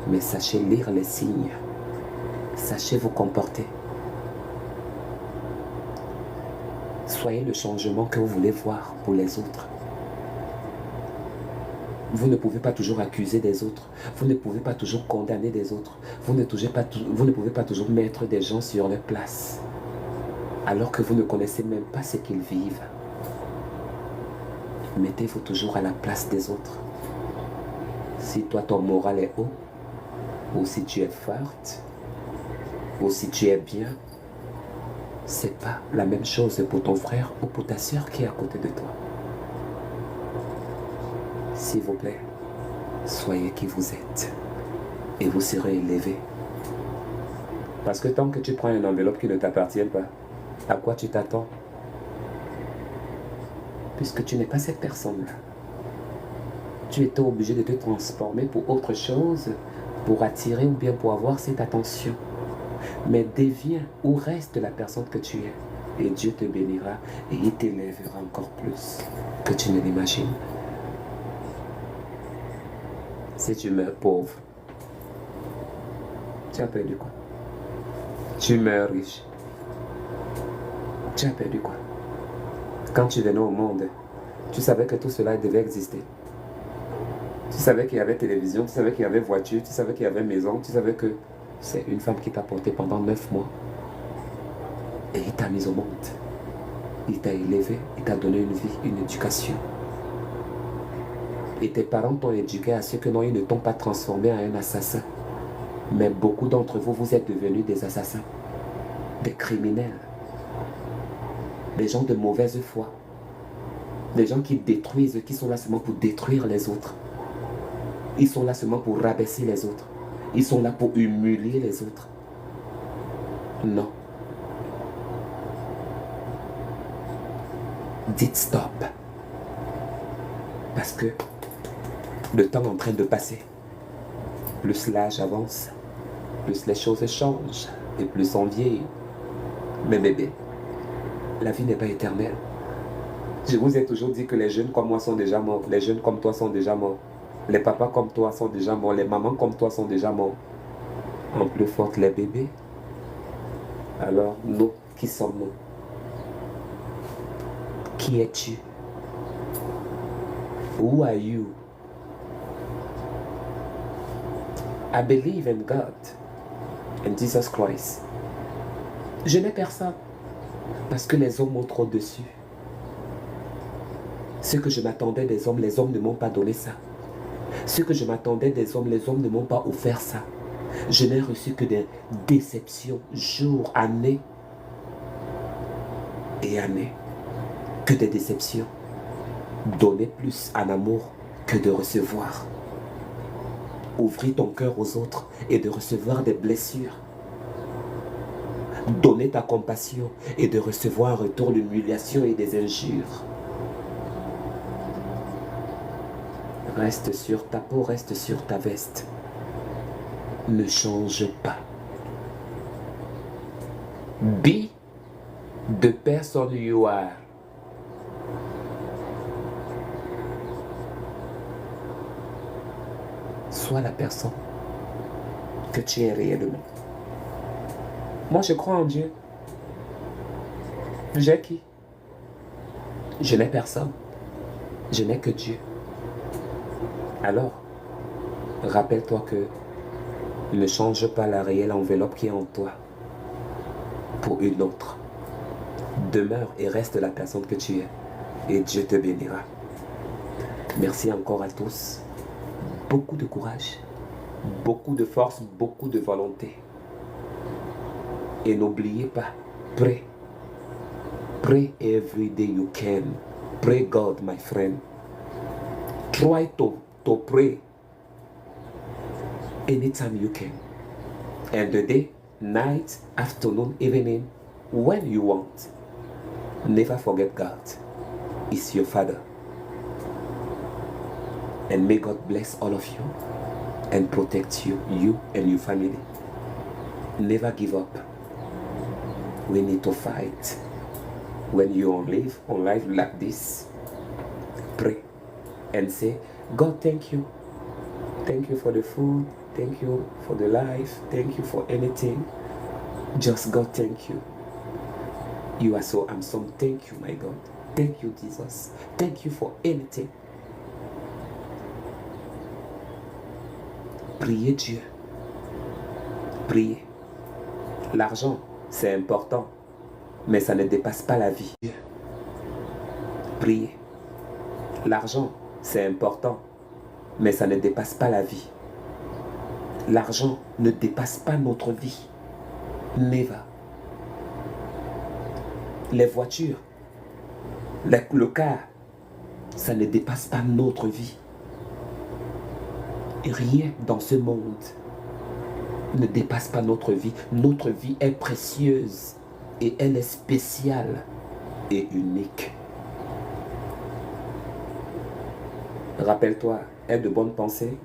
Mais sachez lire les signes. Sachez vous comporter. Soyez le changement que vous voulez voir pour les autres. Vous ne pouvez pas toujours accuser des autres. Vous ne pouvez pas toujours condamner des autres. Vous ne pouvez pas toujours mettre des gens sur leur place. Alors que vous ne connaissez même pas ce qu'ils vivent. Mettez-vous toujours à la place des autres. Si toi ton moral est haut, ou si tu es forte, ou si tu es bien, c'est pas la même chose pour ton frère ou pour ta soeur qui est à côté de toi. S'il vous plaît, soyez qui vous êtes et vous serez élevé. Parce que tant que tu prends une enveloppe qui ne t'appartient pas, à quoi tu t'attends? Puisque tu n'es pas cette personne-là. Tu étais obligé de te transformer pour autre chose, pour attirer ou bien pour avoir cette attention. Mais deviens ou reste la personne que tu es. Et Dieu te bénira et il t'élèvera encore plus que tu ne l'imagines. Si tu meurs pauvre, tu as perdu quoi? Tu meurs riche, tu as perdu quoi? Quand tu venais au monde, tu savais que tout cela devait exister. Tu savais qu'il y avait télévision, tu savais qu'il y avait voiture, tu savais qu'il y avait maison, tu savais que c'est une femme qui t'a porté pendant 9 mois. Et il t'a mis au monde. Il t'a élevé, il t'a donné une vie, une éducation. Et tes parents t'ont éduqué à ce que non, ils ne t'ont pas transformé en un assassin. Mais beaucoup d'entre vous, vous êtes devenus des assassins, des criminels, des gens de mauvaise foi, des gens qui détruisent, qui sont là seulement pour détruire les autres. Ils sont là seulement pour rabaisser les autres. Ils sont là pour humilier les autres. Non. Dites stop. Parce que le temps est en train de passer. Plus l'âge avance, plus les choses changent et plus on vieillit. Mais bébé, la vie n'est pas éternelle. Je vous ai toujours dit que les jeunes comme moi sont déjà morts. Les jeunes comme toi sont déjà morts. Les papas comme toi sont déjà morts. Les mamans comme toi sont déjà morts. En plus forte, les bébés. Alors, nous, qui sommes-nous? Qui es-tu? Who are you? I believe in God, in Jesus Christ. Je n'ai personne parce que les hommes m'ont trop dessus. Ce que je m'attendais des hommes, les hommes ne m'ont pas donné ça. Ce que je m'attendais des hommes, les hommes ne m'ont pas offert ça. Je n'ai reçu que des déceptions, jour, année et année. Que des déceptions. Donner plus en amour que de recevoir. Ouvrir ton cœur aux autres et de recevoir des blessures. Donner ta compassion et de recevoir en retour l'humiliation et des injures. Reste sur ta peau, reste sur ta veste. Ne change pas. Be the person you are. Sois la personne que tu es réellement. Moi, je crois en Dieu. J'ai qui? Je n'ai personne. Je n'ai que Dieu. Alors, rappelle-toi que ne change pas la réelle enveloppe qui est en toi pour une autre. Demeure et reste la personne que tu es et Dieu te bénira. Merci encore à tous. Beaucoup de courage, beaucoup de force, beaucoup de volonté. Et n'oubliez pas, pray. Pray every day you can. Pray God, my friend. Try to pray anytime you can. And the day, night, afternoon, evening, when you want. Never forget God. He's your Father. And may God bless all of you and protect you, you and your family. Never give up. We need to fight. When you on life like this, pray and say, God, thank you. Thank you for the food. Thank you for the life. Thank you for anything. Just God, thank you. You are so awesome. Thank you, my God. Thank you, Jesus. Thank you for anything. Priez Dieu. Priez. L'argent, c'est important, mais ça ne dépasse pas la vie. Priez. L'argent, c'est important, mais ça ne dépasse pas la vie. L'argent ne dépasse pas notre vie. Never. Les voitures, le car, ça ne dépasse pas notre vie. Et rien dans ce monde ne dépasse pas notre vie. Notre vie est précieuse et elle est spéciale et unique. Rappelle-toi, aie de bonnes pensées.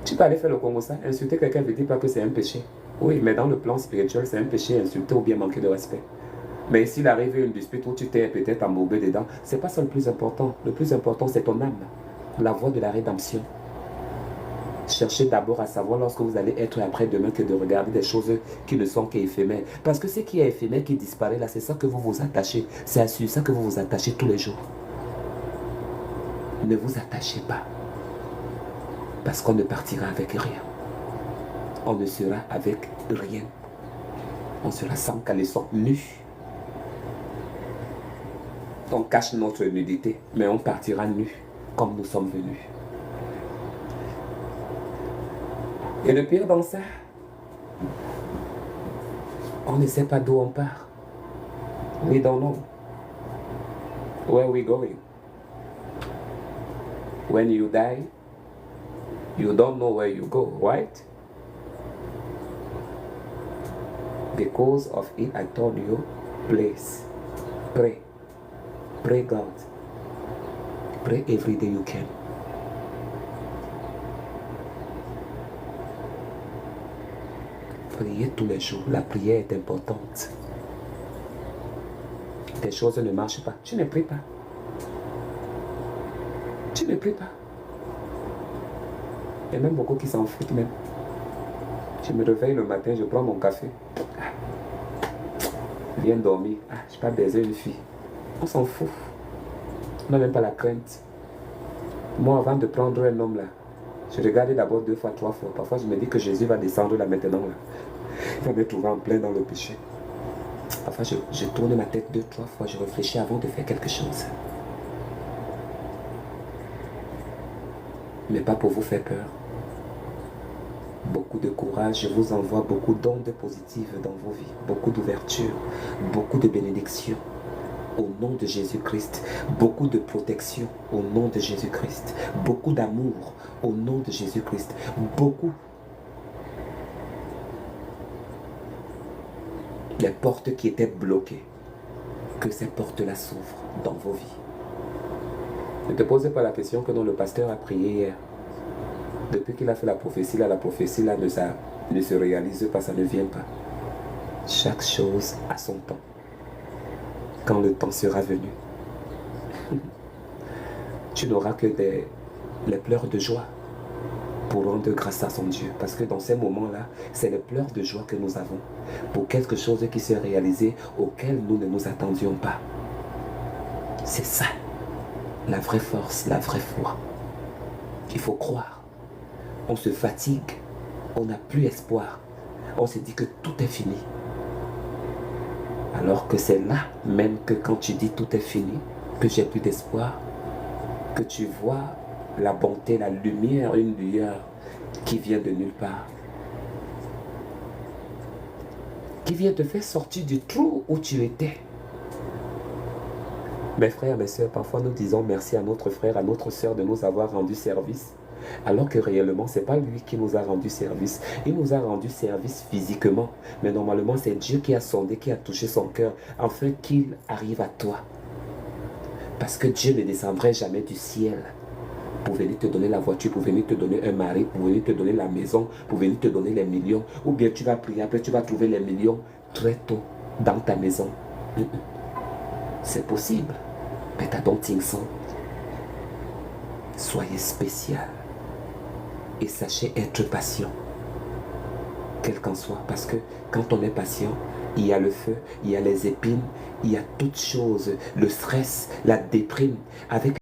Tu peux aller faire le Congo ça. Insulter quelqu'un ne dit pas que c'est un péché. Oui, mais dans le plan spirituel, c'est un péché insulter ou bien manquer de respect. Mais s'il arrive une dispute où tu t'es peut-être embourbé dedans, c'est pas ça le plus important. Le plus important, c'est ton âme, la voie de la rédemption. Cherchez d'abord à savoir lorsque vous allez être après-demain que de regarder des choses qui ne sont qu'éphémères. Parce que ce qui est éphémère, qui disparaît là, c'est ça que vous vous attachez. C'est à ça que vous vous attachez tous les jours. Ne vous attachez pas. Parce qu'on ne partira avec rien. On ne sera avec rien. On sera sans caleçon, nu. On cache notre nudité, mais on partira nu, comme nous sommes venus. Et le pire dans ça, on ne sait pas d'où on part. We don't know where we going. When you die, you don't know where you go, right? Because of it, I told you, please, pray. Pray God. Pray every day you can. Priez tous les jours. La prière est importante. Tes choses ne marchent pas. Tu ne pries pas. Tu ne pries pas. Il y a même beaucoup qui s'en foutent même. Je me réveille le matin, je prends mon café. Je viens dormir. Je n'ai pas baiser une fille. On s'en fout. On n'a même pas la crainte. Moi, avant de prendre un homme là, je regardais d'abord 2 fois, 3 fois. Parfois, je me dis que Jésus va descendre là maintenant. Là. Il va me trouver en plein dans le péché. Parfois, je tourne ma tête 2, 3 fois. Je réfléchis avant de faire quelque chose. Mais pas pour vous faire peur. Beaucoup de courage. Je vous envoie beaucoup d'ondes positives dans vos vies. Beaucoup d'ouverture. Beaucoup de bénédictions. Au nom de Jésus-Christ, beaucoup de protection au nom de Jésus-Christ, beaucoup d'amour au nom de Jésus-Christ, beaucoup. Les portes qui étaient bloquées, que ces portes-là s'ouvrent dans vos vies. Ne te posez pas la question que dont le pasteur a prié hier. Depuis qu'il a fait la prophétie là ne se réalise pas, ça ne vient pas. Chaque chose a son temps. Quand le temps sera venu, tu n'auras que les pleurs de joie pour rendre grâce à son Dieu. Parce que dans ces moments-là, c'est les pleurs de joie que nous avons pour quelque chose qui s'est réalisé auquel nous ne nous attendions pas. C'est ça, la vraie force, la vraie foi. Il faut croire. On se fatigue, on n'a plus espoir. On se dit que tout est fini. Alors que c'est là même que quand tu dis tout est fini, que j'ai plus d'espoir, que tu vois la bonté, la lumière, une lueur qui vient de nulle part. Qui vient te faire sortir du trou où tu étais. Mes frères, mes soeurs, parfois nous disons merci à notre frère, à notre soeur de nous avoir rendu service. Alors que réellement, ce n'est pas lui qui nous a rendu service. Il nous a rendu service physiquement. Mais normalement, c'est Dieu qui a sondé, qui a touché son cœur, afin qu'il arrive à toi. Parce que Dieu ne descendrait jamais du ciel pour venir te donner la voiture, pour venir te donner un mari, pour venir te donner la maison, pour venir te donner les millions. Ou bien tu vas prier, après tu vas trouver les millions très tôt dans ta maison. C'est possible. Mais t'as donc 500. Soyez spécial. et sachez être patient, quel qu'en soit, parce que quand on est patient, il y a le feu, il y a les épines, il y a toutes choses, le stress, la déprime. Avec